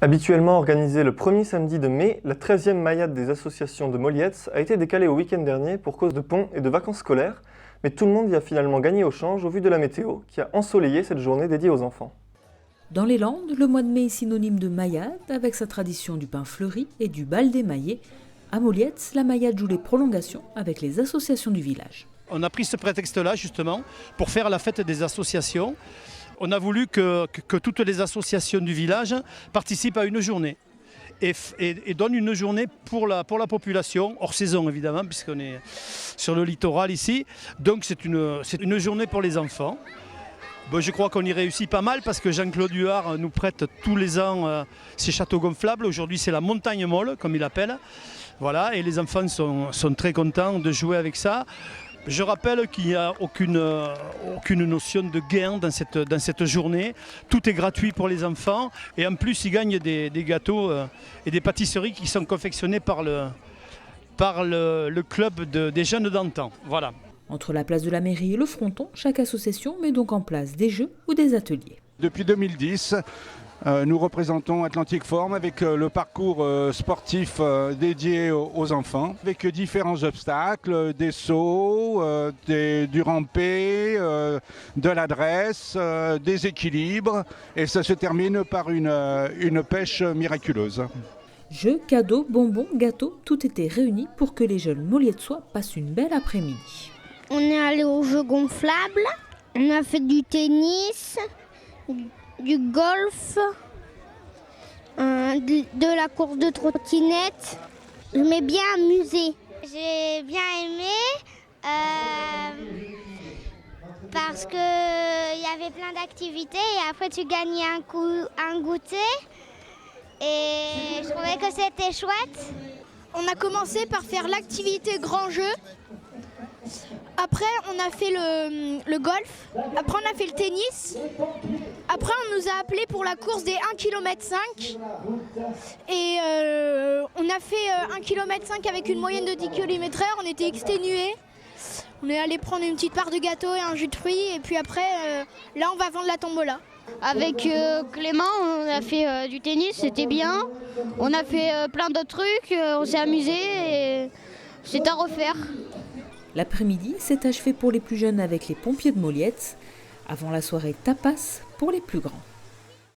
Habituellement organisée le premier samedi de mai, la 13e Mayade des associations de Molietz a été décalée au week-end dernier pour cause de ponts et de vacances scolaires, mais tout le monde y a finalement gagné au change au vu de la météo, qui a ensoleillé cette journée dédiée aux enfants. Dans les Landes, le mois de mai est synonyme de Mayade, avec sa tradition du pain fleuri et du bal des maillets. À Molietz, la Mayade joue les prolongations avec les associations du village. On a pris ce prétexte-là justement pour faire la fête des associations. On a voulu que toutes les associations du village participent à une journée et donnent une journée pour la population, hors saison évidemment, puisqu'on est sur le littoral ici. Donc c'est une journée pour les enfants. Bon, je crois qu'on y réussit pas mal parce que Jean-Claude Huard nous prête tous les ans ses châteaux gonflables. Aujourd'hui c'est la montagne molle, comme il appelle. Voilà, et les enfants sont très contents de jouer avec ça. Je rappelle qu'il n'y a aucune notion de gain dans cette journée. Tout est gratuit pour les enfants et en plus ils gagnent des gâteaux et des pâtisseries qui sont confectionnés par le club des jeunes d'antan. Voilà. Entre la place de la mairie et le fronton, chaque association met donc en place des jeux ou des ateliers. Depuis 2010, nous représentons Atlantic Form avec le parcours sportif dédié aux enfants, avec différents obstacles, des sauts, du rampé, de l'adresse, des équilibres, et ça se termine par une pêche miraculeuse. Jeux, cadeaux, bonbons, gâteaux, tout était réuni pour que les jeunes Molietzois passent une belle après-midi. On est allé aux jeux gonflables, on a fait du tennis, du golf, de la course de trottinette. Je m'ai bien amusée. J'ai bien aimé parce qu'il y avait plein d'activités et après tu gagnais un goûter et je trouvais que c'était chouette. On a commencé par faire l'activité grand jeu. Après, on a fait le golf. Après, on a fait le tennis. Après, on nous a appelés pour la course des 1,5 km. Et on a fait 1,5 km avec une moyenne de 10 km/h. On était exténués. On est allé prendre une petite part de gâteau et un jus de fruits. Et puis après, là, on va vendre la tombola. Avec Clément, on a fait du tennis, c'était bien. On a fait plein d'autres trucs, on s'est amusé et c'est à refaire. L'après-midi s'est achevé pour les plus jeunes avec les pompiers de Molietz, avant la soirée tapas pour les plus grands.